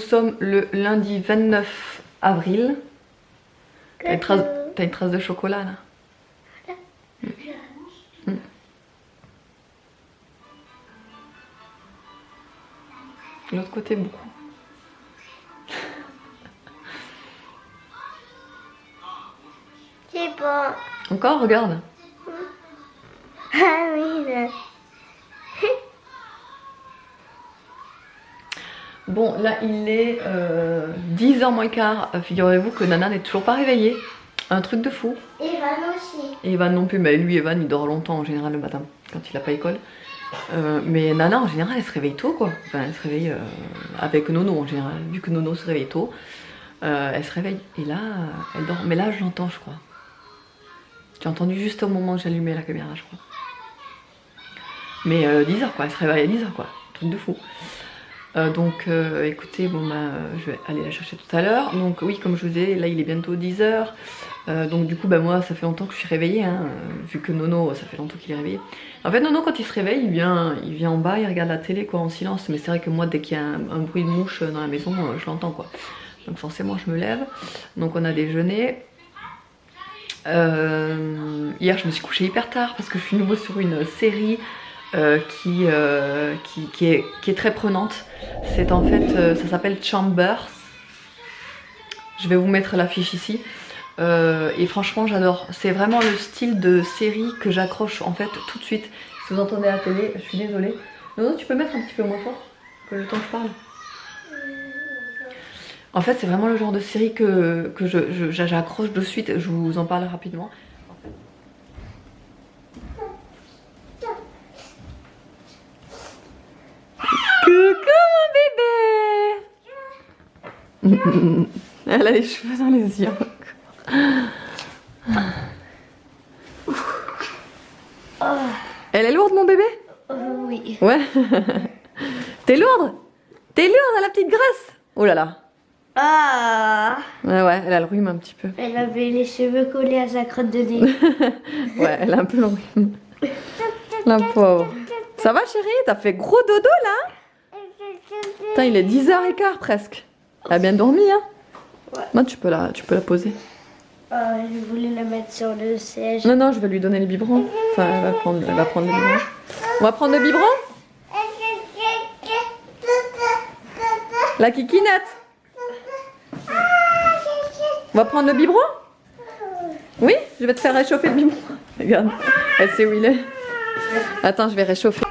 sommes le lundi 29 avril. T'as une trace de chocolat là. L'autre côté beaucoup. C'est bon. Encore, regarde. Ah oui, là. Bon, là il est 10h moins le quart. Figurez-vous que Nana n'est toujours pas réveillée. Un truc de fou. Et Evan aussi. Et Evan non plus, mais lui, Evan, il dort longtemps en général le matin, quand il n'a pas école. Mais Nana, en général, elle se réveille tôt, quoi. Enfin, elle se réveille avec Nono, en général. Vu que Nono se réveille tôt, elle se réveille. Et là, elle dort. Mais là, je l'entends, je crois. J'ai entendu juste au moment où j'allumais la caméra, je crois. Mais 10h, quoi. Elle se réveille à 10h, quoi. Truc de fou. Donc écoutez, bon bah je vais aller la chercher tout à l'heure. Donc oui, comme je vous disais, là il est bientôt 10h. Donc du coup bah moi ça fait longtemps que je suis réveillée hein, vu que Nono ça fait longtemps qu'il est réveillé. En fait Nono quand il se réveille il vient en bas, il regarde la télé quoi en silence. Mais c'est vrai que moi dès qu'il y a un bruit de mouche dans la maison je l'entends quoi. Donc forcément je me lève. Donc on a déjeuné. Hier je me suis couchée hyper tard parce que je suis nouveau sur une série qui est très prenante. C'est en fait, ça s'appelle Chambers. Je vais vous mettre l'affiche ici. Et franchement j'adore. C'est vraiment le style de série que j'accroche en fait tout de suite. Si vous entendez la télé, je suis désolée. Non, tu peux mettre un petit peu moins fort que le temps que je parle. En fait c'est vraiment le genre de série que j'accroche de suite. Je vous en parle rapidement. Coucou mon bébé. Elle a les cheveux dans les yeux. Elle est lourde mon bébé? Oui. Ouais. T'es lourde? T'es lourde à la petite graisse? Oh là là. Ah. Ouais, elle a le rhume un petit peu. Elle avait les cheveux collés à sa crotte de nez. Ouais, elle a un peu le rhume. La pauvre. Ça va chérie? T'as fait gros dodo là? Putain, il est 10h15 presque. Elle a bien dormi, hein? Ouais. Non, tu peux la poser. Je voulais la mettre sur le siège. Non, non, je vais lui donner le biberon. Enfin, elle va prendre le biberon. On va prendre le biberon? La kikinette. On va prendre le biberon? Oui, je vais te faire réchauffer le biberon. Regarde, elle sait où il est. Attends, je vais réchauffer.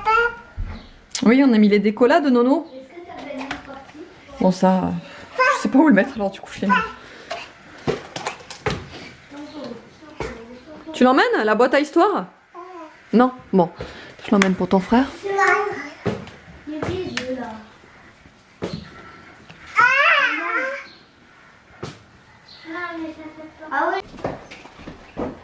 Oui, on a mis les décols là de Nono. Bon, ça, je sais pas où le mettre alors du coup je l'ai mis. Tu l'emmènes, la boîte à histoire? Non? Bon, je l'emmène pour ton frère. Il y a des yeux là. Ah oui.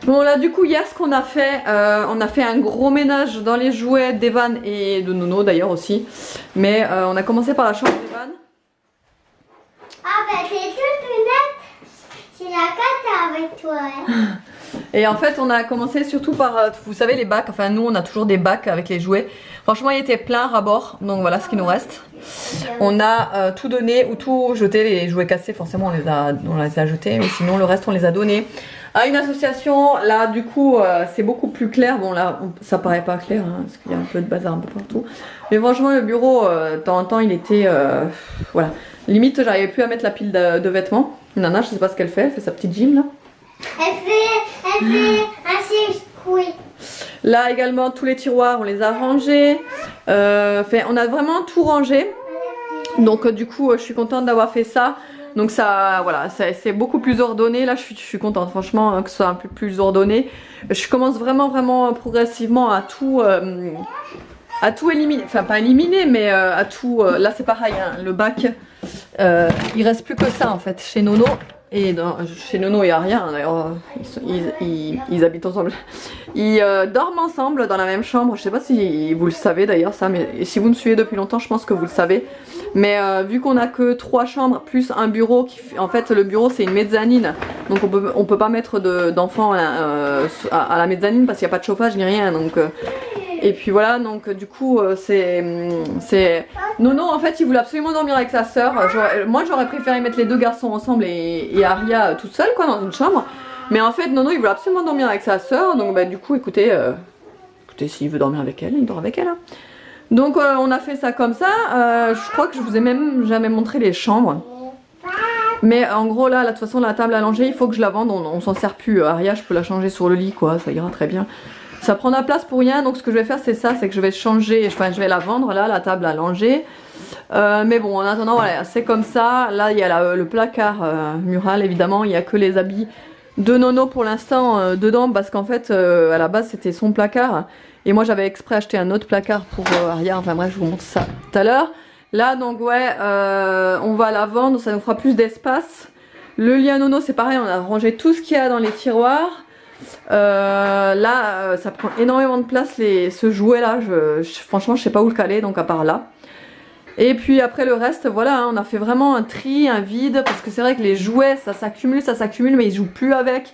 Bon là du coup hier ce qu'on a fait, on a fait un gros ménage dans les jouets d'Evan et de Nono d'ailleurs aussi. Mais on a commencé par la chambre d'Evan. Ah bah c'est toute nette. C'est la cata avec toi. Hein. Et en fait on a commencé surtout par, vous savez les bacs, enfin nous on a toujours des bacs avec les jouets. Franchement il était plein à bord, donc voilà ce qui nous reste. On a tout donné ou tout jeté, les jouets cassés forcément on les a jetés, mais sinon le reste on les a donnés à une association. Là du coup c'est beaucoup plus clair, bon là ça paraît pas clair hein, parce qu'il y a un peu de bazar un peu partout. Mais franchement le bureau de temps en temps il était, voilà, limite j'arrivais plus à mettre la pile de vêtements. Nana je sais pas ce qu'elle fait sa petite gym là. Elle fait un circuit. Là également tous les tiroirs on les a rangés, on a vraiment tout rangé. Donc du coup je suis contente d'avoir fait ça. Donc ça voilà, c'est beaucoup plus ordonné. Là je suis contente franchement que ce soit un peu plus ordonné. Je commence vraiment progressivement à tout éliminer. Enfin pas éliminer mais à tout. Là c'est pareil hein, le bac il reste plus que ça en fait chez Nono. Et chez Nono il n'y a rien d'ailleurs, ils habitent ensemble. Ils dorment ensemble dans la même chambre, je sais pas si vous le savez d'ailleurs ça, mais si vous me suivez depuis longtemps je pense que vous le savez. Mais vu qu'on a que 3 chambres plus un bureau, en fait le bureau c'est une mezzanine, donc on peut pas mettre d'enfants à la mezzanine parce qu'il n'y a pas de chauffage ni rien. Donc, Et puis voilà, donc du coup, c'est... Nono, en fait, il voulait absolument dormir avec sa sœur. Moi, j'aurais préféré mettre les deux garçons ensemble et Aria toute seule, quoi, dans une chambre. Mais en fait, Nono, il voulait absolument dormir avec sa sœur. Donc, bah, du coup, écoutez, s'il veut dormir avec elle, il dort avec elle. Hein. Donc, on a fait ça comme ça. Je crois que je vous ai même jamais montré les chambres. Mais en gros, là, de toute façon, la table allongée, il faut que je la vende. On s'en sert plus. Aria, je peux la changer sur le lit, quoi. Ça ira très bien. Ça prend de la place pour rien, donc ce que je vais faire c'est ça, c'est que je vais changer, enfin je vais la vendre là, la table allongée. Mais bon, en attendant, voilà, c'est comme ça. Là, il y a le placard mural, évidemment, il n'y a que les habits de Nono pour l'instant dedans, parce qu'en fait, à la base, c'était son placard. Et moi, j'avais exprès acheté un autre placard pour Aria, enfin bref, je vous montre ça tout à l'heure. Là, donc ouais, on va la vendre, ça nous fera plus d'espace. Le lit à Nono, c'est pareil, on a rangé tout ce qu'il y a dans les tiroirs. Là ça prend énormément de place ce jouet là, franchement je sais pas où le caler, donc à part là. Et puis après le reste, voilà, hein, on a fait vraiment un tri, un vide, parce que c'est vrai que les jouets ça s'accumule, mais ils jouent plus avec,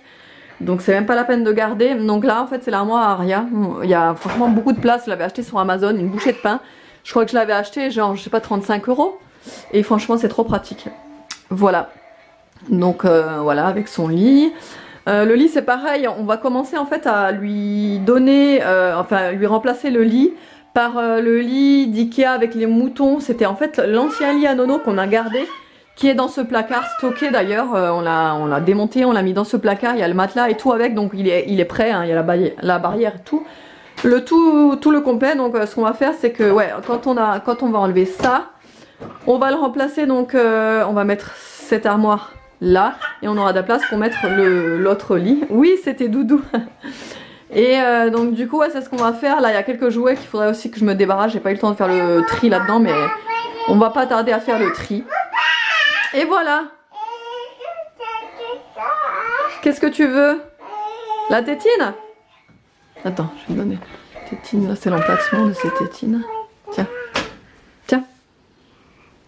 donc c'est même pas la peine de garder. Donc là en fait c'est l'armoire à Aria, il y a franchement beaucoup de place. Je l'avais acheté sur Amazon, une bouchée de pain, je crois que je l'avais acheté genre je sais pas 35 €, et franchement c'est trop pratique. Voilà, donc voilà, avec son lit. Le lit c'est pareil, on va commencer en fait à lui donner, enfin lui remplacer le lit par le lit d'Ikea avec les moutons. C'était en fait l'ancien lit à Nono qu'on a gardé, qui est dans ce placard stocké d'ailleurs. On l'a démonté, on l'a mis dans ce placard, il y a le matelas et tout avec, donc il est prêt, hein, il y a la barrière et tout. Tout le complet, donc ce qu'on va faire c'est que ouais, quand on va enlever ça, on va le remplacer, donc on va mettre cette armoire là, et on aura de la place pour mettre l'autre lit. Oui, c'était Doudou. Et donc du coup, ouais, c'est ce qu'on va faire. Là, il y a quelques jouets qu'il faudrait aussi que je me débarrasse. J'ai pas eu le temps de faire le tri là-dedans, mais on va pas tarder à faire le tri. Et voilà. Qu'est-ce que tu veux? La tétine? Attends, je vais me donner. Tétine, là, c'est l'emplacement de ces tétines. Tiens. Tiens.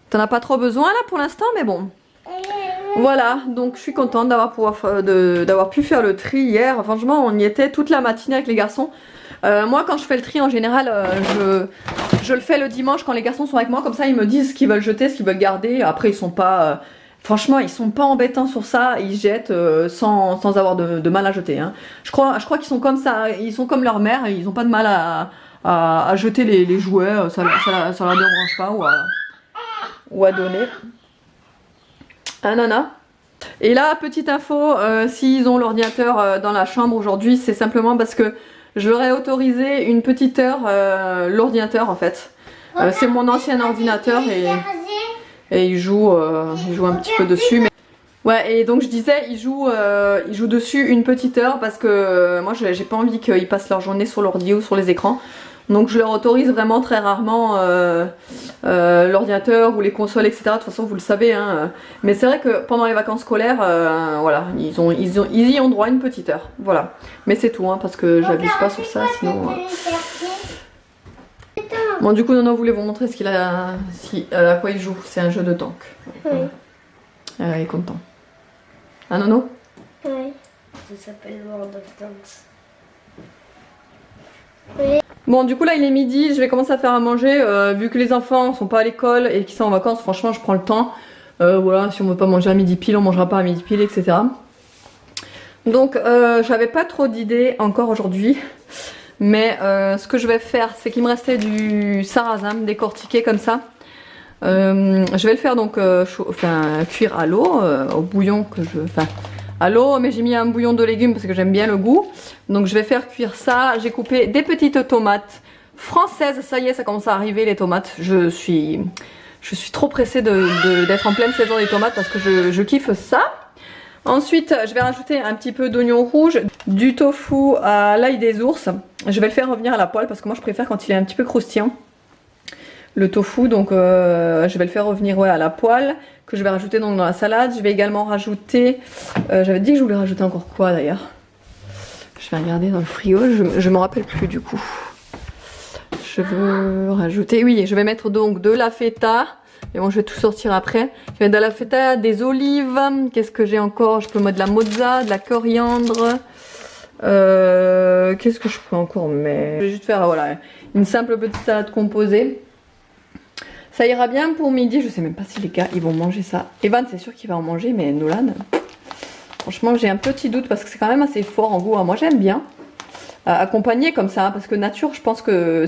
T'en as pas trop besoin là pour l'instant, mais bon. Voilà, donc je suis contente d'avoir pu faire le tri hier. Franchement, on y était toute la matinée avec les garçons. Moi, quand je fais le tri, en général, je le fais le dimanche quand les garçons sont avec moi. Comme ça, ils me disent ce qu'ils veulent jeter, ce qu'ils veulent garder. Après, ils sont pas... franchement, ils sont pas embêtants sur ça. Ils jettent sans avoir de mal à jeter. Hein. Je crois qu'ils sont comme ça. Ils sont comme leur mère. Ils ont pas de mal à jeter les jouets. Ça leur dérange pas ou à donner. Un nana. Et là, petite info, s'ils ont l'ordinateur dans la chambre aujourd'hui, c'est simplement parce que je leur ai autorisé une petite heure l'ordinateur en fait. C'est mon ancien ordinateur et il joue un petit peu dessus. Mais... ouais, et donc je disais, ils jouent dessus une petite heure parce que moi j'ai pas envie qu'ils passent leur journée sur l'ordi ou sur les écrans. Donc je leur autorise vraiment très rarement l'ordinateur ou les consoles, etc. De toute façon vous le savez, hein. Mais c'est vrai que pendant les vacances scolaires, voilà, ils y ont droit à une petite heure. Voilà. Mais c'est tout, hein, parce que j'abuse pas sur ça, sinon... Bon, du coup, Nono voulait vous montrer ce qu'il a, à quoi il joue. C'est un jeu de tank. Oui. Il est content. Ah, Nono? Oui. Ça s'appelle World of Tanks. Oui. Bon, du coup là il est midi, je vais commencer à faire à manger, vu que les enfants sont pas à l'école et qu'ils sont en vacances, franchement je prends le temps. Voilà, si on veut pas manger à midi pile, on mangera pas à midi pile, etc. Donc j'avais pas trop d'idées encore aujourd'hui, mais ce que je vais faire, c'est qu'il me restait du sarrasin décortiqué comme ça. Je vais le faire donc cuire à l'eau, au bouillon à l'eau, mais j'ai mis un bouillon de légumes parce que j'aime bien le goût. Donc je vais faire cuire ça. J'ai coupé des petites tomates françaises. Ça y est, ça commence à arriver les tomates. Je suis trop pressée d'être en pleine saison des tomates parce que je kiffe ça. Ensuite, je vais rajouter un petit peu d'oignon rouge, du tofu à l'ail des ours. Je vais le faire revenir à la poêle parce que moi je préfère quand il est un petit peu croustillant. Le tofu, donc je vais le faire revenir à la poêle, que je vais rajouter donc dans la salade. Je vais également rajouter, j'avais dit que je voulais rajouter encore quoi d'ailleurs. Je vais regarder dans le frigo, je me rappelle plus du coup. Je veux rajouter, oui, je vais mettre donc de la feta. Mais bon, je vais tout sortir après. Je vais mettre de la feta, des olives. Qu'est-ce que j'ai encore? Je peux mettre de la mozza, de la coriandre. qu'est-ce que je peux encore mettre? Je vais juste faire voilà, une simple petite salade composée. Ça ira bien pour midi. Je sais même pas si les gars ils vont manger ça. Evan c'est sûr qu'il va en manger, mais Nolan, franchement j'ai un petit doute parce que c'est quand même assez fort en goût. Moi j'aime bien accompagner comme ça, parce que nature je pense que...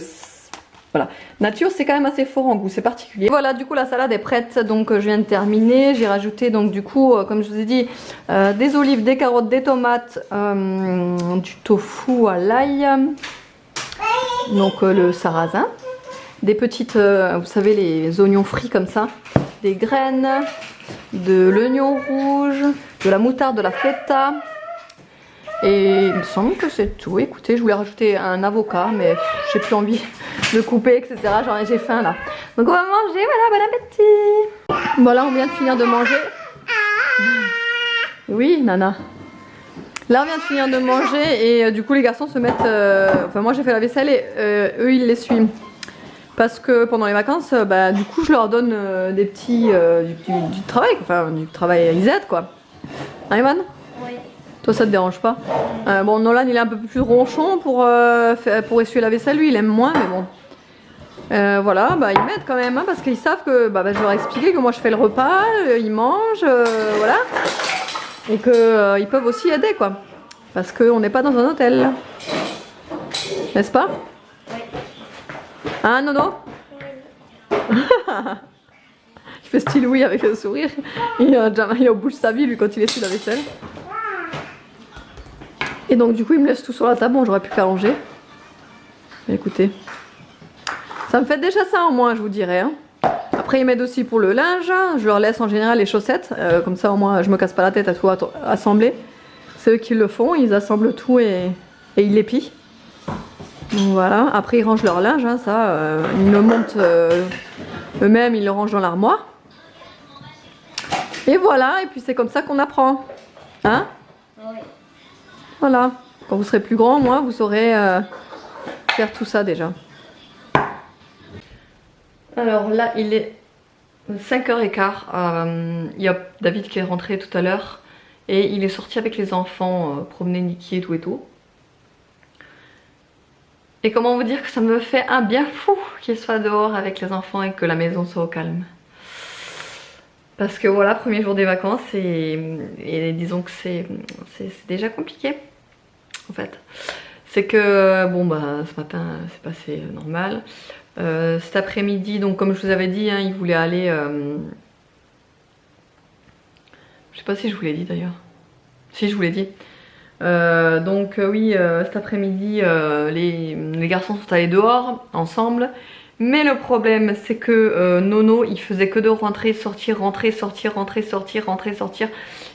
Voilà, nature c'est quand même assez fort en goût, c'est particulier. Voilà, du coup la salade est prête, donc je viens de terminer. J'ai rajouté donc du coup, comme je vous ai dit, des olives, des carottes, des tomates, du tofu à l'ail, donc le sarrasin, des petites, vous savez les oignons frits comme ça, des graines, de l'oignon rouge, de la moutarde, de la feta. Et il me semble que c'est tout. Écoutez, je voulais rajouter un avocat, mais j'ai plus envie de couper, etc. Genre, j'ai faim là. Donc on va manger, voilà, bon appétit. Voilà, on vient de finir de manger. Oui, Nana. Là, on vient de finir de manger et du coup, les garçons se mettent... Enfin, moi, j'ai fait la vaisselle et eux, ils les suivent. Parce que pendant les vacances, du coup, je leur donne des petits... du travail, enfin, du travail à IZ, quoi. Hein, Evan ? Oui. Toi ça te dérange pas? Bon, Nolan il est un peu plus ronchon pour essuyer la vaisselle, lui il aime moins, mais bon. Voilà, ils m'aident quand même, hein, parce qu'ils savent que je leur ai expliqué que moi je fais le repas, ils mangent, voilà. Et que ils peuvent aussi aider quoi. Parce qu'on n'est pas dans un hôtel. N'est-ce pas? Oui. Hein, Nono? Il fait style oui avec le sourire. Il est au bout de sa vie lui quand il essuie la vaisselle. Et donc du coup il me laisse tout sur la table, bon j'aurais pu qu'allonger. Mais écoutez, ça me fait déjà ça en moins je vous dirais. Hein. Après ils m'aident aussi pour le linge, je leur laisse en général les chaussettes, comme ça au moins je me casse pas la tête à tout assembler. C'est eux qui le font, ils assemblent tout et ils l'épient. Donc voilà, après ils rangent leur linge, hein, ça, ils le montent eux-mêmes, ils le rangent dans l'armoire. Et voilà, et puis c'est comme ça qu'on apprend. Hein? Oui. Voilà, quand vous serez plus grand, moi, vous saurez faire tout ça déjà. Alors là, il est 5h15. Il y a David qui est rentré tout à l'heure et il est sorti avec les enfants promener Niki et tout et tout. Et comment vous dire que ça me fait un bien fou qu'il soit dehors avec les enfants et que la maison soit au calme. Parce que voilà, premier jour des vacances et disons que c'est déjà compliqué en fait. C'est que bon ce matin c'est passé normal. Cet après-midi, donc comme je vous avais dit, hein, il voulait aller... Je sais pas si je vous l'ai dit d'ailleurs. Si je vous l'ai dit. Oui, cet après-midi, les garçons sont allés dehors ensemble. Mais le problème c'est que Nono il faisait que de rentrer, sortir, rentrer, sortir, rentrer, sortir, rentrer, sortir.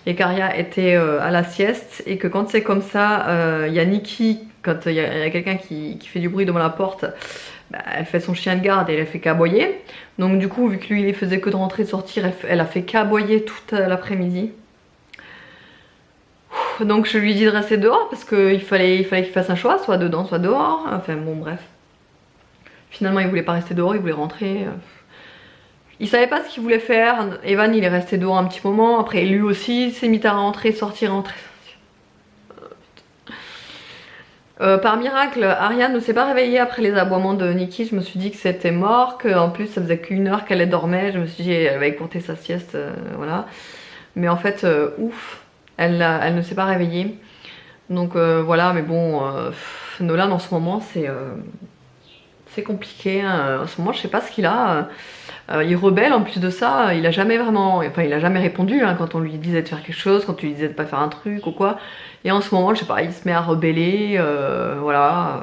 Et Karia était à la sieste et que quand c'est comme ça, il y a Niki, quand il y a quelqu'un qui fait du bruit devant la porte, elle fait son chien de garde et elle fait qu'aboyer. Donc du coup vu que lui il faisait que de rentrer, sortir, elle a fait qu'aboyer toute l'après-midi. Donc je lui dis de rester dehors parce qu'il fallait qu'il fasse un choix, soit dedans, soit dehors. Enfin bon bref. Finalement il voulait pas rester dehors, il voulait rentrer. Il savait pas ce qu'il voulait faire. Evan il est resté dehors un petit moment. Après lui aussi s'est mis à rentrer, sortir, rentrer. Par miracle, Ariane ne s'est pas réveillée après les aboiements de Niki. Je me suis dit que c'était mort, qu'en plus ça faisait qu'une heure qu'elle dormait. Je me suis dit elle va écourter sa sieste, voilà. Mais en fait, ouf, elle ne s'est pas réveillée. Donc voilà, mais bon, Nolan en ce moment c'est compliqué. Hein. En ce moment je sais pas ce qu'il a. Il rebelle en plus de ça, il a jamais vraiment, enfin il a jamais répondu hein, quand on lui disait de faire quelque chose, quand on lui disait de pas faire un truc ou quoi. Et en ce moment je sais pas, il se met à rebeller, voilà,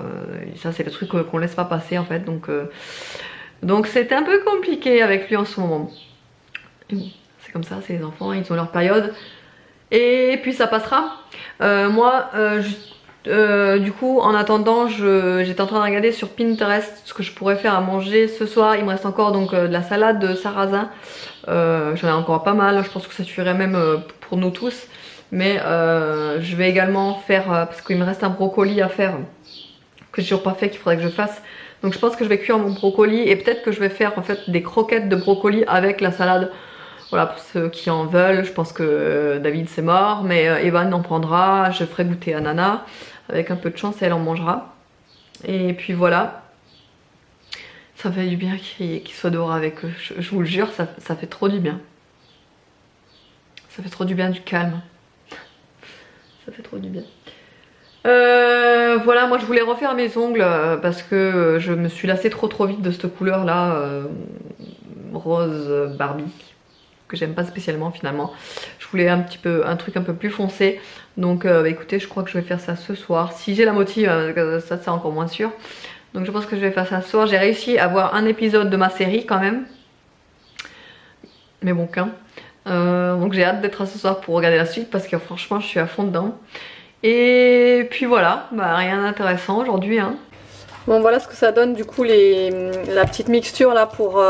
ça c'est le truc qu'on laisse pas passer en fait, donc c'est un peu compliqué avec lui en ce moment. C'est comme ça, c'est les enfants, ils ont leur période et puis ça passera. Du coup en attendant j'étais en train de regarder sur Pinterest ce que je pourrais faire à manger ce soir. Il me reste encore donc de la salade de sarrasin, j'en ai encore pas mal, je pense que ça suffirait même pour nous tous. Mais je vais également faire, parce qu'il me reste un brocoli à faire que j'ai toujours pas fait, qu'il faudrait que je fasse. Donc je pense que je vais cuire mon brocoli et peut-être que je vais faire en fait des croquettes de brocoli avec la salade. Voilà, pour ceux qui en veulent. Je pense que David c'est mort, mais Evan en prendra. Je ferai goûter à Nana. Avec un peu de chance, elle en mangera. Et puis voilà. Ça fait du bien qu'il soit dehors avec eux. Je vous le jure, ça fait trop du bien. Ça fait trop du bien, du calme. Ça fait trop du bien. Voilà, moi je voulais refaire mes ongles parce que je me suis lassée trop vite de cette couleur là, rose Barbie, que j'aime pas spécialement finalement. Je voulais un truc un peu plus foncé, donc bah, écoutez, je crois que je vais faire ça ce soir. Si j'ai la motive, ça c'est encore moins sûr. Donc je pense que je vais faire ça ce soir. J'ai réussi à voir un épisode de ma série quand même, mais bon qu'un. Donc j'ai hâte d'être à ce soir pour regarder la suite parce que franchement je suis à fond dedans. Et puis voilà, bah, rien d'intéressant aujourd'hui. Hein. Bon voilà ce que ça donne du coup la petite mixture là pour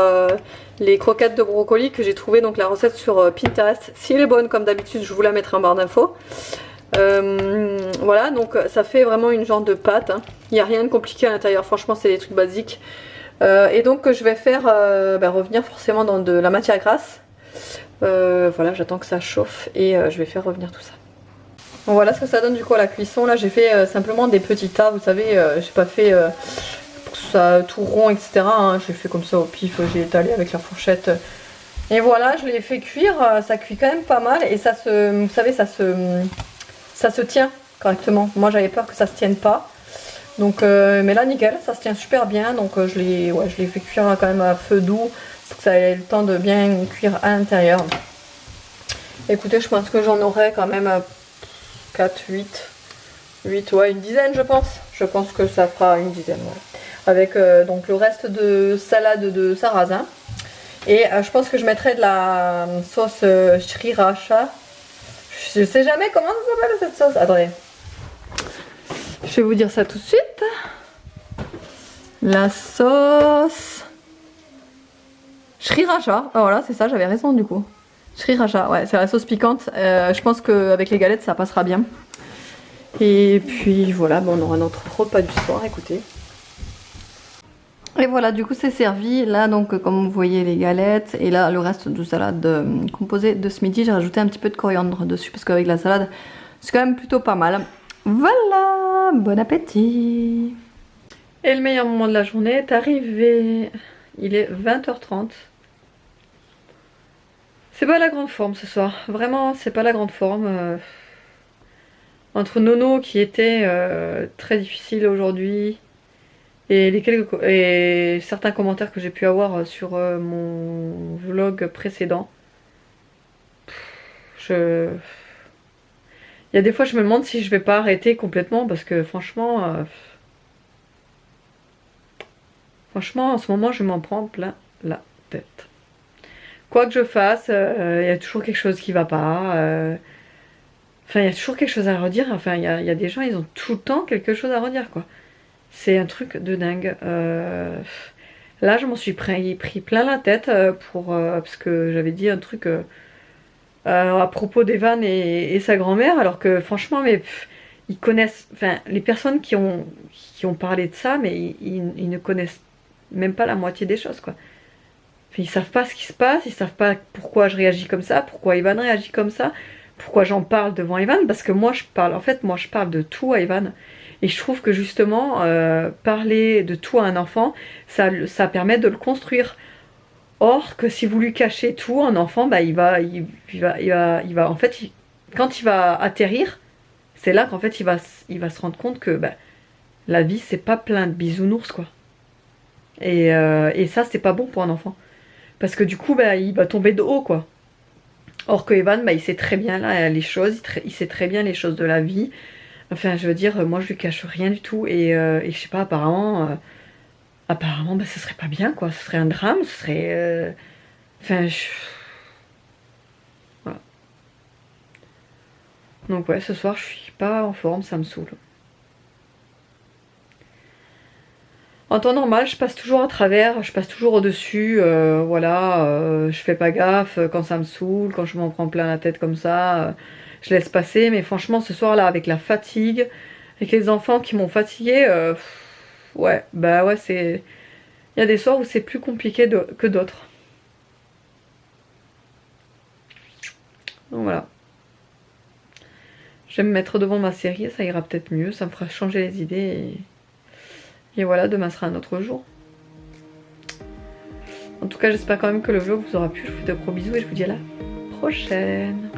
les croquettes de brocoli que j'ai trouvé donc la recette sur Pinterest. Si elle est bonne comme d'habitude je vous la mettrai en barre d'infos. Voilà donc ça fait vraiment une genre de pâte. Hein. Il n'y a rien de compliqué à l'intérieur, franchement c'est des trucs basiques. Et donc je vais faire revenir forcément dans de la matière grasse. Voilà j'attends que ça chauffe et je vais faire revenir tout ça. Bon, voilà ce que ça donne du coup à la cuisson. Là j'ai fait simplement des petits tas, vous savez, j'ai pas fait pour que ça tout rond etc. Hein. J'ai fait comme ça au pif, j'ai étalé avec la fourchette. Et voilà, je l'ai fait cuire, ça cuit quand même pas mal et ça se, vous savez, ça se tient correctement. Moi j'avais peur que ça se tienne pas. Donc, mais là nickel, ça se tient super bien. Donc je l'ai fait cuire quand même à feu doux pour que ça ait le temps de bien cuire à l'intérieur. Écoutez, je pense que j'en aurai quand même 4, 8, ouais, une dizaine je pense. Je pense que ça fera une dizaine, ouais. Avec donc le reste de salade de sarrasin. Et je pense que je mettrai de la sauce sriracha. Je sais jamais comment ça s'appelle cette sauce. Attendez. Je vais vous dire ça tout de suite. La sauce sriracha. Oh, voilà, c'est ça, j'avais raison du coup. Sriracha, ouais, c'est la sauce piquante. Je pense qu'avec les galettes, ça passera bien. Et puis voilà, bon, on aura notre repas du soir, écoutez. Et voilà, du coup, c'est servi. Là, donc, comme vous voyez, les galettes. Et là, le reste de salade composée de ce midi. J'ai rajouté un petit peu de coriandre dessus parce qu'avec la salade, c'est quand même plutôt pas mal. Voilà, bon appétit. Et le meilleur moment de la journée est arrivé. Il est 20h30. C'est pas la grande forme ce soir, vraiment c'est pas la grande forme. Entre Nono qui était très difficile aujourd'hui et certains commentaires que j'ai pu avoir sur mon vlog précédent. Il y a des fois je me demande si je vais pas arrêter complètement parce que franchement en ce moment je m'en prends plein la tête. Quoi que je fasse, y a toujours quelque chose qui va pas. Enfin, il y a toujours quelque chose à redire. Enfin, il y a des gens, ils ont tout le temps quelque chose à redire, quoi. C'est un truc de dingue. Là, je m'en suis pris plein la tête parce que j'avais dit un truc à propos d'Evan et sa grand-mère, alors que franchement, mais ils connaissent. Enfin, les personnes qui ont parlé de ça, mais ils ne connaissent même pas la moitié des choses, quoi. Enfin, ils savent pas ce qui se passe, ils savent pas pourquoi je réagis comme ça, pourquoi Evan réagit comme ça, pourquoi j'en parle devant Evan, parce que moi je parle de tout à Evan. Et je trouve que justement, parler de tout à un enfant, ça permet de le construire. Or, que si vous lui cachez tout, un enfant, bah, en fait, quand il va atterrir, c'est là qu'en fait il va se rendre compte que bah, la vie c'est pas plein de bisounours, quoi. Et ça c'est pas bon pour un enfant. Parce que du coup, bah, il va tomber de haut, quoi. Or que Evan, bah, il sait très bien là, les choses, il sait très bien les choses de la vie. Enfin, je veux dire, moi, je lui cache rien du tout. Et je sais pas, apparemment, bah, ce serait pas bien, quoi. Ce serait un drame, ce serait... Enfin, voilà. Donc ouais, ce soir, je suis pas en forme, ça me saoule. En temps normal, je passe toujours à travers, je passe toujours au-dessus, voilà, je fais pas gaffe quand ça me saoule, quand je m'en prends plein la tête comme ça, je laisse passer, mais franchement ce soir-là, avec la fatigue, avec les enfants qui m'ont fatiguée, ouais, bah ouais, c'est... Il y a des soirs où c'est plus compliqué que d'autres. Donc voilà. Je vais me mettre devant ma série, ça ira peut-être mieux, ça me fera changer les idées. Et voilà, demain sera un autre jour. En tout cas, j'espère quand même que le vlog vous aura plu. Je vous fais de gros bisous et je vous dis à la prochaine.